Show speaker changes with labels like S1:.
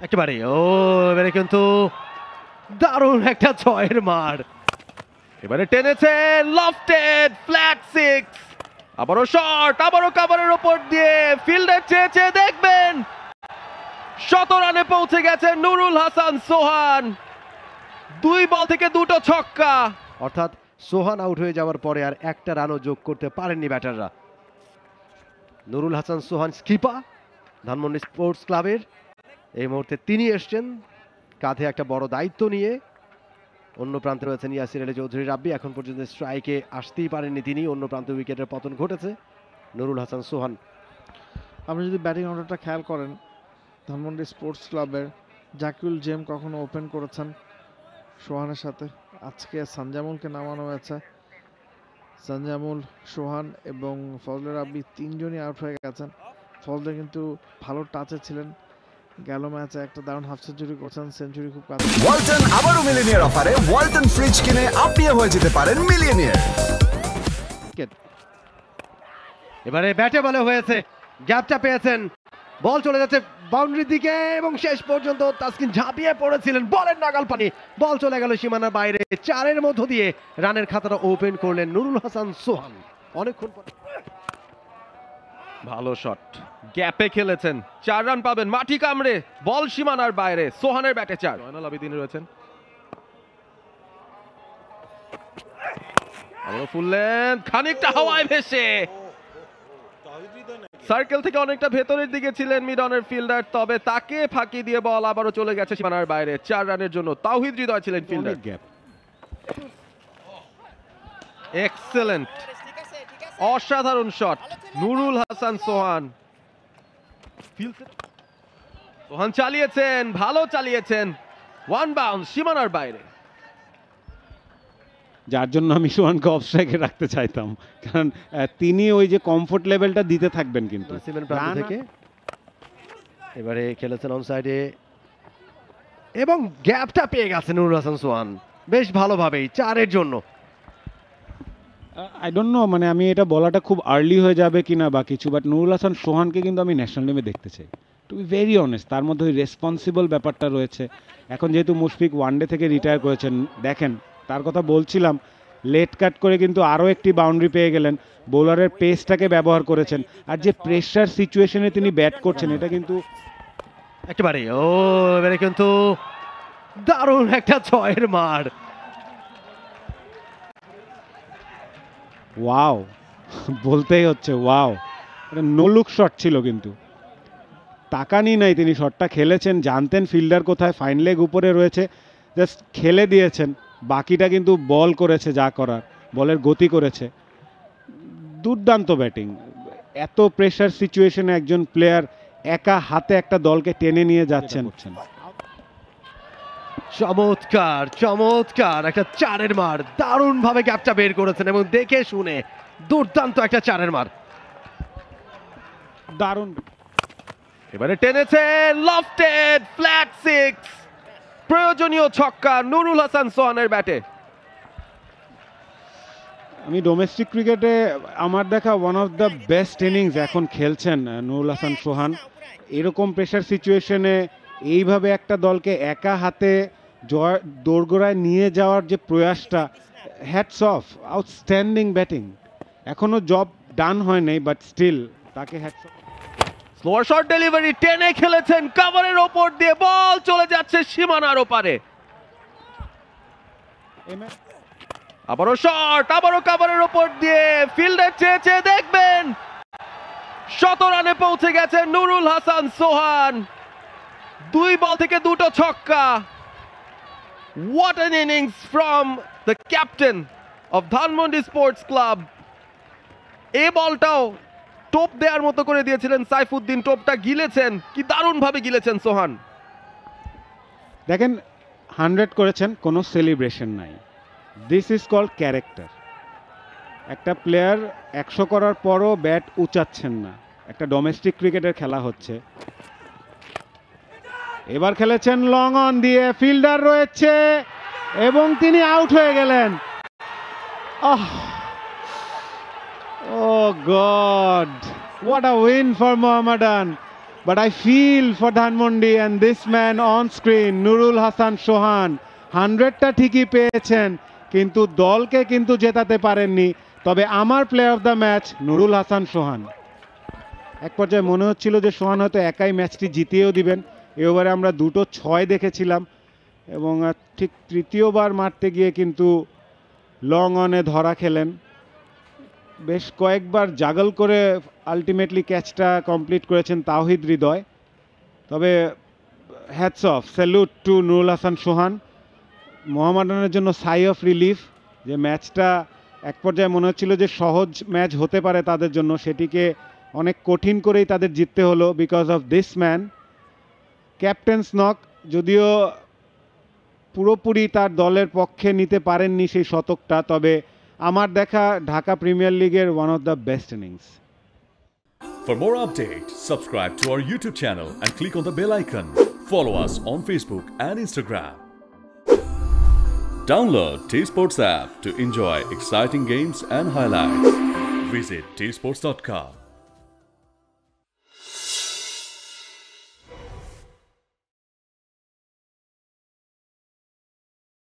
S1: একেবারে এবারে কিন্তু দারুণ একটা ছয়ের মার। এবারে টেনেছেন লফটেড ফ্ল্যাট সিক্স, আবারও শট, আবারও কভারের ওপর দিয়ে ফিল্ডার চেয়ে দেখবেন ১৭ রানে পৌঁছে গেছে নুরুল হাসান সোহান। ২ বল থেকে দুটো ছক্কা, অর্থাৎ সোহান আউট হয়ে যাওয়ার পরে আর একটা রানও যোগ করতে পারেননি ব্যাটাররা। নুরুল হাসান সোহান স্কিপার ধানমন্ডি স্পোর্টস ক্লাবের, এই মুহূর্তে তিনি এসছেন কাঁধে একটা বড় দায়িত্ব নিয়ে। অন্য প্রান্তে রয়েছেন ইয়াসির আলী চৌধুরী রাব্বি, এখন পর্যন্ত স্ট্রাইকে আসতেই পারেননি তিনি, অন্য প্রান্তে উইকেটের পতন ঘটেছে। নুরুল হাসান সোহান,
S2: আপনি যদি ব্যাটিং অর্ডারটা খেয়াল করেন, ধানমন্ডি স্পোর্টস ক্লাবের জাকিউল জেম কখনো ওপেন করেছেন সোহানের সাথে, আজকে সানজামুলকে নামানো হয়েছে। সানজামুল, সোহান এবং ফজলে রাব্বি তিনজনই আউট হয়ে গেছেন। ফজলে কিন্তু ভালো টাচে ছিলেন, গেল ম্যাচে একটা দারুণ হাফ সেঞ্চুরি করেছেন, সেঞ্চুরি খুব কাছে।
S3: ওয়ালটন আবারও মিলিয়নিয়ার অফারে ওয়ালটন ফ্রিজ কিনে আপনিও হয়ে যেতে পারেন মিলিয়নিয়ার।
S1: এবারে ব্যাটে বলে হয়েছে, গ্যাপটা পেয়েছেন, বল চলে যাচ্ছে বাউন্ডারির দিকে এবং শেষ পর্যন্ত তাসকিন ঝাঁপিয়ে পড়েছিলেন, বলের নাগাল পানি, বল চলে গেল সীমানার বাইরে। 4-এর মধ্য দিয়ে রানের খাতাটা ওপেন করলেন নুরুল হাসান সোহান। অনেকক্ষণ পর ভালো শট, গ্যাপে খেলেছেন, 4 রান পাবেন মাটি কামড়ে, বল সীমানার বাইরে, সোহানের ব্যাটে 4। জয়নাল আবেদিন রয়েছেন, আবারও ফুল লেন্থ, খানিকটা হাওয়ায় ভেসে সার্কেল থেকে অনেকটা ভেতরের দিকে ছিলেন মিড অনের ফিল্ডার, তবে তাকে ফাঁকি দিয়ে বল আবারও চলে গেছে সীমানার বাইরে। 4 রানের জন্য তাওহিদ হৃদয় ছিলেন ফিল্ডার। এক্সেলেন্ট, অসাধারণ শট নুরুল হাসান সোহান। সোহান চালিয়েছেন, ভালো চালিয়েছেন, ওয়ান বাউন্স সীমানার বাইরে,
S4: যার জন্য আমি সোহানকে অফ স্ট্রাইকে রাখতে চাইতাম, কারণ তিনি ওই যে কমফোর্ট লেভেলটা দিতে থাকবেন। কিন্তু
S1: থেকে এবারে খেলেছেন অন সাইডে এবং গ্যাপটা পেয়ে গেছেন নুরুল হাসান সোহান বেশ ভালোভাবেই 4-এর জন্য।
S4: আই ডোন্ট নো, মানে আমি এটা বলাটা খুব আর্লি হয়ে যাবে কিনা বা কিছু, বাট নুরুল হাসান সোহানকে কিন্তু আমি ন্যাশনাল টিমে দেখতে চাই, টু বি ভেরি অনেস্ট। তার মধ্যে ওই রেসপন্সিবল ব্যাপারটা রয়েছে। এখন যেহেতু মুশফিক ওয়ানডে থেকে রিটায়ার করেছেন, দেখেন তার কথা বলছিলাম, লেট কাট করে কিন্তু আরও একটি বাউন্ডারি পেয়ে গেলেন, বোলারের পেসটাকে ব্যবহার করেছেন, আর যে প্রেশার সিচুয়েশনে তিনি ব্যাট করছেন এটা কিন্তু
S1: একেবারে এবারে কিন্তু দারুণ একটা ছয়ের মার।
S4: ওয়াও, বলতেই হচ্ছে ওয়াও, নো লুক শট ছিল, কিন্তু তাকানি নাই, তিনি শটটা খেলেছেন, জানতেন ফিল্ডার কোথায়, ফাইন লেগ উপরে রয়েছে, জাস্ট খেলে দিয়েছেন, বাকিটা কিন্তু বল করেছে, যা করার বলের গতি করেছে। দুর্দান্ত ব্যাটিং। এত প্রেশার সিচুয়েশনে একজন প্লেয়ার একা হাতে একটা দলকে টেনে নিয়ে যাচ্ছেন।
S1: চমৎকার চমৎকার একটা 4-এর মার, দারুণ ভাবে গ্যাপটা বের করেছেন এবং দেখে শুনে দুর্দান্ত একটা 4-এর মার,
S4: দারুণ।
S1: এবারে টেনেছেন লফটেড ফ্ল্যাট সিক্স, প্রয়োজনীয় ছক্কা নুরুল হাসান সোহানের ব্যাটে।
S4: আমি ডোমেস্টিক ক্রিকেটে আমার দেখা one of the best innings এখন খেলছেন নুরুল হাসান সোহান। এরকম প্রেশার সিচুয়েশনে এইভাবে একটা দলকে একা হাতে দোরগোড়ায় নিয়ে যাওয়ার যে প্রয়াসটা, হ্যাটস অফ, আউটস্ট্যান্ডিং ব্যাটিং। এখনো জব ডান হয় নাই, বাট স্টিল তাকে hats off.
S1: Slower shot delivery, টেনে খেলেছেন কভারের ওপর দিয়ে, বল চলে যাচ্ছে সীমানার ওপারে। আবারও শট, আবারও কভারের ওপর দিয়ে ফিল্ডার চেয়ে দেখবেন ১৭ রানে পৌঁছে গেছে নুরুল হাসান সোহান। 2 বল থেকে দুটো ছক্কা। What an innings from the captain of Dhanmondi sports club. এই বলটাও টোপ দেওয়ার মতো করে দিয়েছিলেন সাইফুদ্দিন, টোপটা গিলেছেন, কি দারুণ ভাবে গিলেছেন সোহান।
S4: দেখেন 100 করেছেন, কোনো সেলিব্রেশন নাই, দিস ইজ কল্ড ক্যারেক্টার। একটা প্লেয়ার 100 করার পরও ব্যাট উঁচাচ্ছেন না, একটা ডোমেস্টিক ক্রিকেটের খেলা হচ্ছে। এবার খেলেছেন লং অন দিয়ে, ফিল্ডার রয়েছে এবং তিনি আউট হয়ে গেলেন। Oh god, what a win for Mohammedan. but I feel for Dhanmondi and this man on screen, Nurul Hasan Sohan, 100টা ঠিকই পেয়েছেন কিন্তু দলকে কিন্তু জেতাতে পারেননি। তবে আমার player of the match Nurul Hasan Sohan. এক পর্যায়ে মনে হচ্ছিল যে সোহান হয়তো একাই ম্যাচটি জিতিয়েও দিবেন। এ ওভারে আমরা 2টো 6 দেখেছিলাম এবং ঠিক তৃতীয়বার মারতে গিয়ে কিন্তু লং অনে ধরা খেলেন। বেশ কয়েকবার জাগল করে আলটিমেটলি ক্যাচটা কমপ্লিট করেছেন তাওহিদ হৃদয়। তবে hats off, salute to Nurul Hasan Sohan. মোহামেডানের জন্য সাই অফ রিলিফ, যে ম্যাচটা এক পর্যায়ে মনে হচ্ছিল যে সহজ ম্যাচ হতে পারে তাদের জন্য, সেটিকে অনেক কঠিন করেই তাদের জিততে হলো because of this man. Captain's knock, যদিও পুরোপুরি তার দলের পক্ষে নিতে পারেননি সেই শতকটা, তবে আমার দেখা ঢাকা প্রিমিয়ার লিগের one of the best innings.
S5: For more updates, subscribe to our YouTube channel and click on the bell icon. Follow us on Facebook and Instagram. Download T-Sports app to enjoy exciting games and highlights. Visit tsports.com.